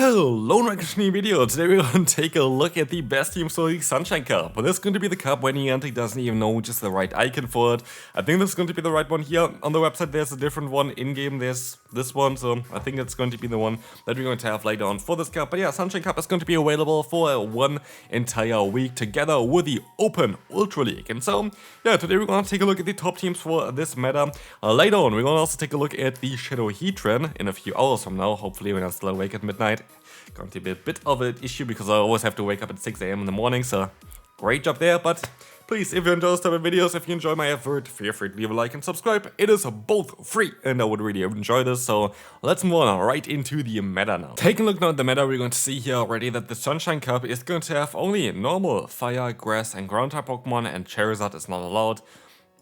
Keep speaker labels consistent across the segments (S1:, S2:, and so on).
S1: Hello, Nugroho video. Today we're going to take a look at the best teams for the Sunshine Cup. But this is going to be the cup when Niantic doesn't even know just the right icon for it. I think this is going to be the right one here. On the website there's a different one. In-game there's this one, so I think it's going to be the one that we're going to have later on for this cup. But yeah, Sunshine Cup is going to be available for one entire week together with the Open Ultra League. And so, yeah, today we're going to take a look at the top teams for this meta. Later on, we're going to also take a look at the Shadow Heatran in a few hours from now. Hopefully when I'm still awake at midnight. Going to be a bit of an issue because I always have to wake up at 6 AM in the morning, so great job there. But please, if you enjoy those type of videos, if you enjoy my effort, feel free to leave a like and subscribe. It is both free and I would really enjoy this, so let's move on right into the meta now. Taking a look now at the meta, we're going to see here already that the Sunshine Cup is going to have only normal fire, grass and ground type Pokemon, and Charizard is not allowed,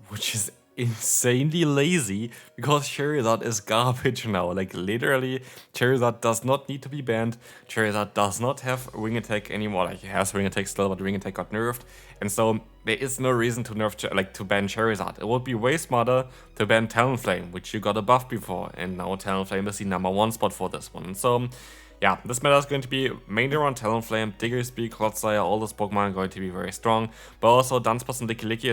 S1: which is insanely lazy because Charizard is garbage now. Like literally, Charizard does not need to be banned. Charizard does not have Wing Attack anymore. Like he has Wing Attack still, but Wing Attack got nerfed, and so there is no reason to to ban Charizard. It would be way smarter to ban Talonflame, which you got a buff before, and now Talonflame is the #1 spot for this one. And so yeah, this meta is going to be mainly around Talonflame, Diggersby, Clodsire, all those Pokemon are going to be very strong. But also Dunsparce and Lickilicky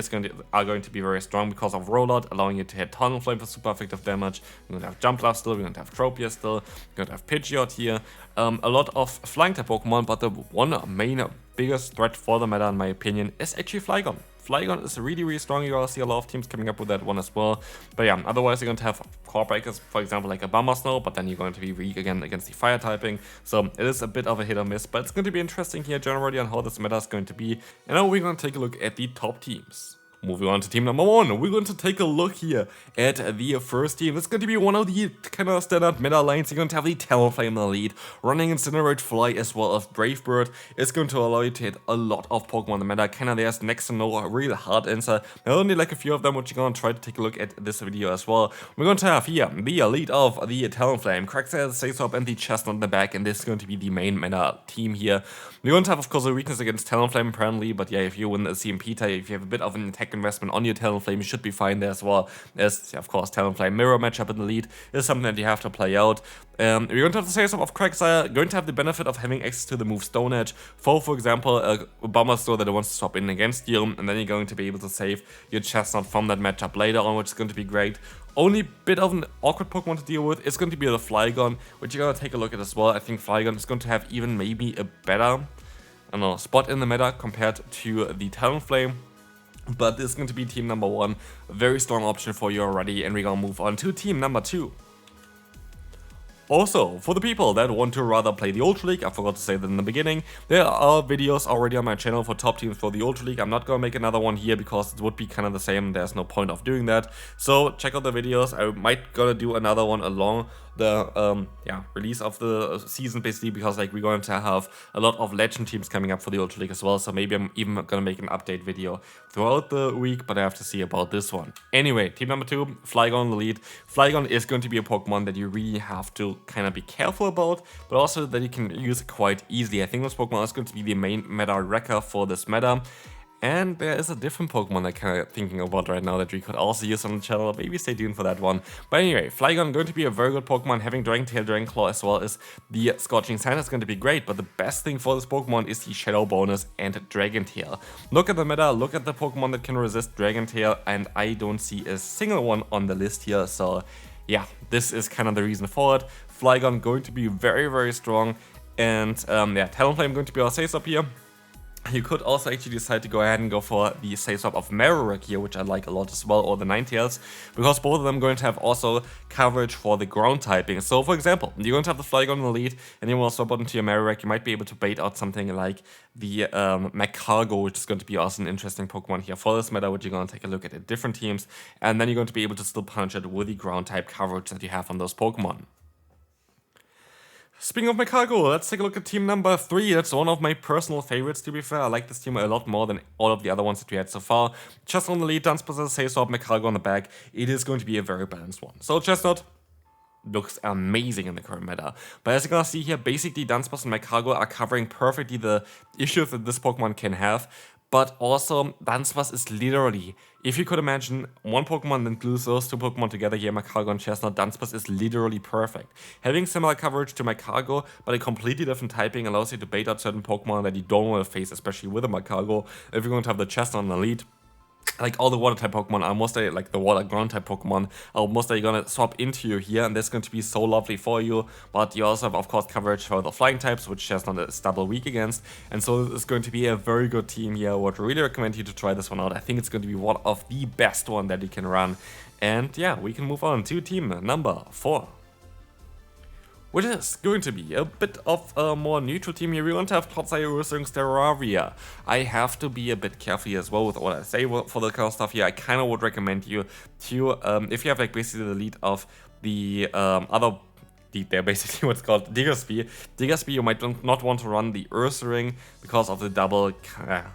S1: are going to be very strong because of Rollout, allowing you to hit Talonflame for super effective damage. We're going to have Jumpluff still, we're going to have Tropius still, we're going to have Pidgeot here. A lot of flying type Pokemon, but the one main biggest threat for the meta in my opinion is actually Flygon. Flygon is really strong. You're gonna see a lot of teams coming up with that one as well. But yeah, otherwise you're going to have core breakers, for example, like a Bummersnow, but then you're going to be weak again against the fire typing. So it is a bit of a hit or miss, but it's going to be interesting here generally on how this meta is going to be. And now we're going to take a look at the top teams. Moving on to team #1, we're going to take a look here at the first team. It's going to be one of the kind of standard meta lanes. You're going to have the Talonflame in the lead, running Incinerate, Fly, as well as Brave Bird. It's going to allow you to hit a lot of Pokemon in the meta. Kinda there's next to no real hard answer. There are only like a few of them, which you're going to try to take a look at this video as well. We're going to have here the lead of the Talonflame, Quagsire, Sasop, and the Chestnut in the back, and this is going to be the main meta team here. We're going to have, of course, a weakness against Talonflame apparently, but yeah, if you win the CMP type, if you have a bit of an attack investment on your Talonflame, you should be fine there as well. As, of course, Talonflame mirror matchup in the lead is something that you have to play out. We're going to have the Sasop of Quagsire, going to have the benefit of having access to the move Stone Edge for example, a Bummersnow that wants to swap in against you, and then you're going to be able to save your Chestnut from that matchup later on, which is going to be great. Only bit of an awkward Pokemon to deal with is going to be the Flygon, which you're going to take a look at as well. I think Flygon is going to have even maybe a better, I don't know, spot in the meta compared to the Talonflame. But this is going to be team #1, a very strong option for you already, and we're going to move on to team #2. Also, for the people that want to rather play the Ultra League, I forgot to say that in the beginning, there are videos already on my channel for top teams for the Ultra League. I'm not going to make another one here because it would be kind of the same, there's no point of doing that. So check out the videos. I might gonna do another one along the release of the season, basically, because like we're going to have a lot of legend teams coming up for the Ultra League as well, so maybe I'm even gonna make an update video throughout the week, but I have to see about this one. Anyway, team #2, Flygon in the lead. Flygon is going to be a Pokemon that you really have to kind of be careful about, but also that you can use quite easily. I think this Pokemon is going to be the main meta wrecker for this meta. And there is a different Pokemon I'm kind of thinking about right now that we could also use on the channel. Maybe stay tuned for that one. But anyway, Flygon going to be a very good Pokemon. Having Dragon Tail, Dragon Claw, as well as the Scorching Sand is going to be great. But the best thing for this Pokemon is the Shadow bonus and Dragon Tail. Look at the meta, look at the Pokemon that can resist Dragon Tail, and I don't see a single one on the list here. So yeah, this is kind of the reason for it. Flygon going to be very strong. And yeah, Talonflame going to be our Sasop here. You could also actually decide to go ahead and go for the Sasop of Marowak here, which I like a lot as well, or the Ninetales, because both of them are going to have also coverage for the ground typing. So for example, you're going to have the Flygon in the lead, and you want to swap out into your Marowak. You might be able to bait out something like the Magcargo, which is going to be also an interesting Pokemon here for this meta, which you're going to take a look at different teams, and then you're going to be able to still punch it with the ground type coverage that you have on those Pokemon. Speaking of Magcargo, let's take a look at team #3. That's one of my personal favorites, to be fair. I like this team a lot more than all of the other ones that we had so far. Chestnut on the lead, Dunsparce, Sasop, Magcargo on the back. It is going to be a very balanced one. So Chestnut looks amazing in the current meta. But as you can see here, basically Dunsparce and Magcargo are covering perfectly the issues that this Pokemon can have. but also Dunsparce is literally, if you could imagine one Pokemon and glue those two Pokemon together here, Magcargo and Chestnut, Dunsparce is literally perfect. Having similar coverage to Magcargo, but a completely different typing allows you to bait out certain Pokemon that you don't want to face, especially with a Magcargo. If you're going to have the Chestnut in the lead, like all the water type Pokemon are mostly like the water ground type Pokemon are mostly gonna swap into you here, and that's going to be so lovely for you. But you also have, of course, coverage for the flying types, which Chestnut is double weak against, and so it's going to be a very good team here. I would really recommend you to try this one out. I think it's going to be one of the best one that you can run. And yeah, we can move on to team number 4. Which is going to be a bit of a more neutral team here. We want to have Clodsire, Ursaring, Terraria. I have to be a bit careful here as well with what I say for the kind of stuff here. I kind of would recommend you to, if you have like basically the lead of the other lead there, basically what's called Diggersby. Diggersby, you might not want to run the Ursaring because of the double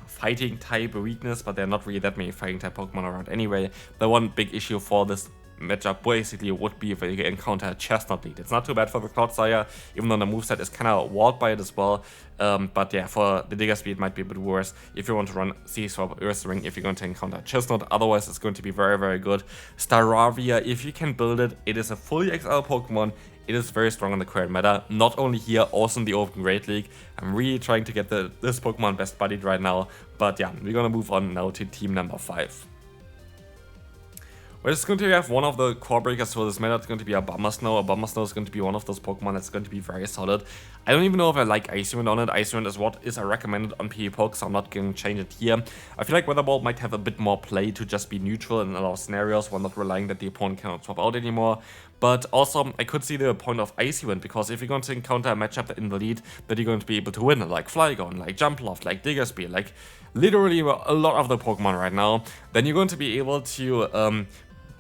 S1: fighting type weakness, but there are not really that many fighting type Pokemon around anyway. The one big issue for this matchup basically would be if you encounter a Chestnut lead. It's not too bad for the Clodsire, even though the moveset is kind of walled by it as well. But yeah, for the Diggersby it might be a bit worse if you want to run C-Swap Ursaring if you're going to encounter Chestnut. Otherwise it's going to be very, very good. Staravia, if you can build it, it is a fully XL Pokemon. It is very strong in the current meta, not only here, also in the Open Great League. I'm really trying to get this Pokemon best buddied right now. But yeah, we're gonna move on now to team number 5. We're just going to have one of the core breakers for this meta. It's going to be a Bombersnow. A Bombersnow is going to be one of those Pokemon that's going to be very solid. I don't even know if I like Ice Wind on it. Ice Wind is what is recommended on PE Poke, so I'm not going to change it here. I feel like Weather Ball might have a bit more play to just be neutral in a lot of scenarios while not relying that the opponent cannot swap out anymore. But also, I could see the point of Icy Wind, because if you're going to encounter a matchup in the lead that you're going to be able to win, like Flygon, like Jumpluff, like Diggersby, like literally a lot of the Pokemon right now, then you're going to be able to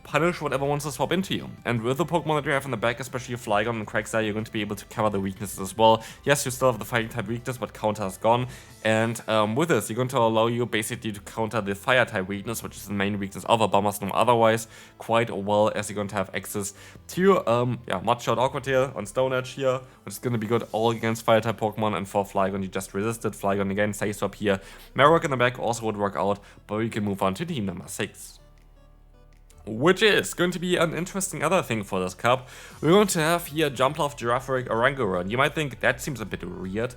S1: punish whatever wants to swap into you. And with the Pokemon that you have in the back, especially Flygon and Quagsire, you're going to be able to cover the weaknesses as well. Yes, you still have the fighting type weakness, but counter is gone. And with this, you're going to allow you basically to counter the fire type weakness, which is the main weakness of a Bombersnow otherwise, quite well, as you're going to have access to Mudshot Awkward Tail on Stone Edge here, which is going to be good all against fire type Pokemon. And for Flygon, you just resisted. Flygon again, Say Swap here. Marowak in the back also would work out, but we can move on to team number 6. Which is going to be an interesting other thing for this cup. We're going to have here Jumpluff, Girafarig, Oranguru. You might think that seems a bit weird.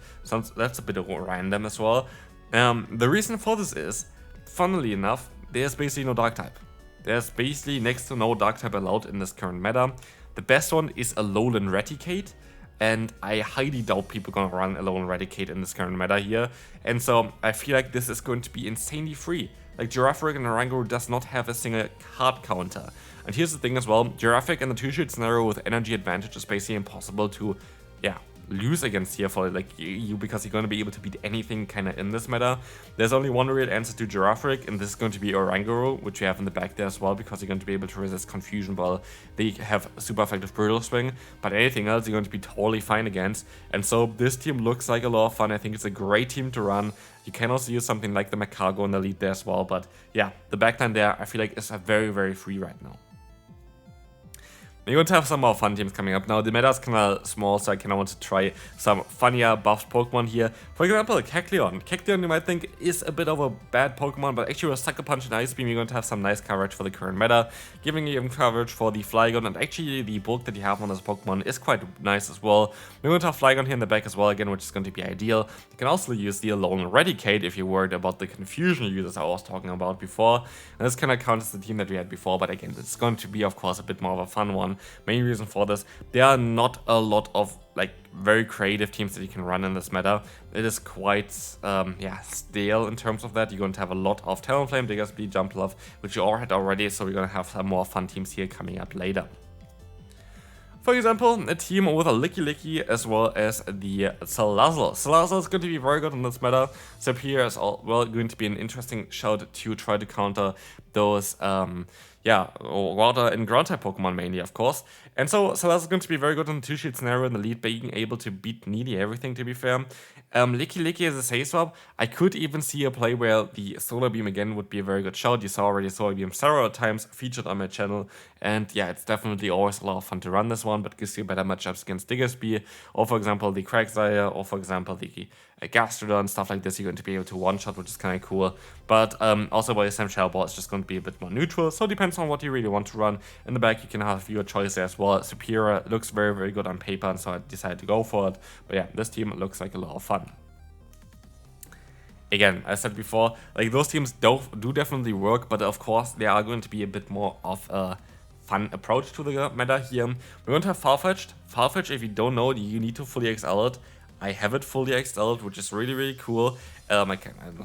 S1: That's a bit random as well. The reason for this is, funnily enough, there's basically no Dark type. There's basically next to no Dark type allowed in this current meta. The best one is Alolan Raticate, and I highly doubt people are gonna run Alolan Raticate in this current meta here. And so I feel like this is going to be insanely free. Like, Girafarig and Oranguru does not have a single card counter. And here's the thing as well, Girafarig in the 2-shot scenario with energy advantage is basically impossible to, lose against here for like you, because you're going to be able to beat anything kind of in this meta. There's only one real answer to Girafarig, and this is going to be Oranguru, which you have in the back there as well, because you're going to be able to resist Confusion while they have super effective Brutal Swing. But anything else you're going to be totally fine against. And so this team looks like a lot of fun. I think it's a great team to run. You can also use something like the Magcargo in the lead there as well. But yeah, the backline there I feel like is very, very free right now. We're going to have some more fun teams coming up. Now, the meta is kind of small, so I kind of want to try some funnier buffed Pokemon here. For example, Kecleon. Kecleon, you might think, is a bit of a bad Pokemon, but actually with Sucker Punch and Ice Beam, you're going to have some nice coverage for the current meta, giving you even coverage for the Flygon, and actually the bulk that you have on this Pokemon is quite nice as well. We're going to have Flygon here in the back as well, again, which is going to be ideal. You can also use the Alolan Raticate if you're worried about the confusion users I was talking about before. And this kind of counts the team that we had before, but again, it's going to be, of course, a bit more of a fun one. Main reason for this, there are not a lot of like very creative teams that you can run in this meta. It is quite stale in terms of that. You're going to have a lot of Talonflame, Diggersby, Jumpluff, which you all had already, so we're going to have some more fun teams here coming up later. For example, a team with a Licky as well as the Salazzle. Salazzle is going to be very good in this meta. Serperior is well going to be an interesting shout to try to counter those water and ground type Pokemon mainly, of course. And so that's going to be very good in the 2-shield scenario in the lead, being able to beat nearly everything, to be fair. Licky is a safe swap. I could even see a play where the Solar Beam again would be a very good shot. You saw already Solar Beam several times featured on my channel, and yeah, it's definitely always a lot of fun to run this one, but gives you better matchups against Diggersby, or for example the Quagsire, or for example the Gastrodon, stuff like this. You're going to be able to one-shot, which is kind of cool. But also by the same Shell Ball, it's just going to be a bit more neutral, so it depends on what you really want to run. In the back, you can have your choice as well. Superior looks very, very good on paper, and so I decided to go for it. But yeah, this team looks like a lot of fun. Again, as I said before, like those teams do definitely work, but of course they are going to be a bit more of a fun approach to the meta here. We're going to have Farfetch'd. Farfetch'd, if you don't know, you need to fully XL it. I have it fully XL'd, which is really, really cool. I'm not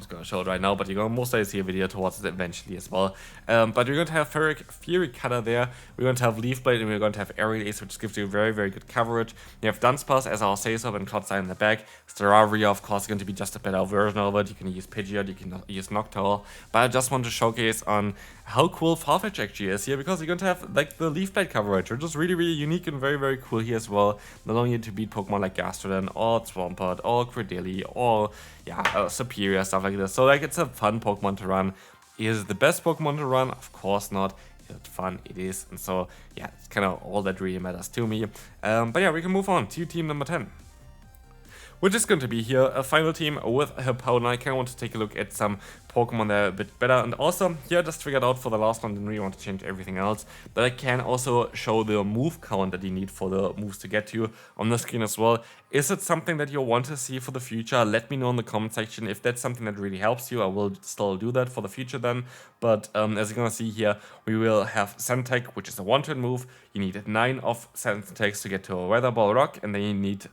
S1: going to show it right now, but you're going to most likely see a video towards it eventually as well. But we're going to have Fury Cutter there, we're going to have Leaf Blade, and we're going to have Aerial Ace, which gives you very, very good coverage. You have Dunsparce as our Safe Swap and Clodsire in the back. Staravia, of course, is going to be just a better version of it. You can use Pidgeot, you can use Noctowl, but I just want to showcase on how cool Farfetch actually is here, because you're going to have like the Leaf Blade coverage, which is really, really unique and very, very cool here as well. Not only to beat Pokemon like Gastrodon, or Swampert, or Credilli, or Superior, stuff like this. So like it's a fun Pokemon to run. Is it the best Pokemon to run? Of course not. Is it fun? It is. And so yeah, it's kind of all that really matters to me. But yeah, we can move on to team number 10. Which is going to be here a final team with Hippowdon. I kind of want to take a look at some Pokemon that are a bit better. And also, here I just figured out for the last one, didn't really want to change everything else, that I can also show the move count that you need for the moves to get you on the screen as well. Is it something that you want to see for the future? Let me know in the comment section. If that's something that really helps you, I will still do that for the future then. But as you're going to see here, we will have Sandtech, which is a 1-turn move. You need 9 of Sandtechs to get to a Weather Ball Rock, and then you need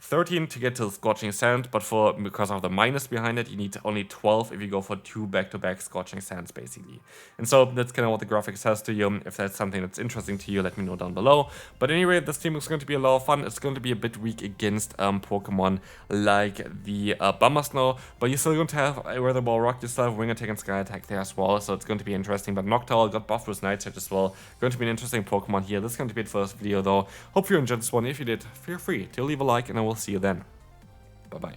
S1: 13 to get to Scorching Sand, but because of the minus behind it, you need only 12 if you go for 2 back-to-back Scorching Sands, basically. And so that's kind of what the graphic says to you. If that's something that's interesting to you, let me know down below. But anyway, this team is going to be a lot of fun. It's going to be a bit weak against Pokemon like the Bummer Snow, but you're still going to have a Weather Ball Rock, you still have Wing Attack and Sky Attack there as well, so it's going to be interesting. But Noctowl got buffed with Night Sight as well. Going to be an interesting Pokemon here. This is going to be it for this video though. Hope you enjoyed this one. If you did, feel free to leave a like, and I will see you then. Bye-bye.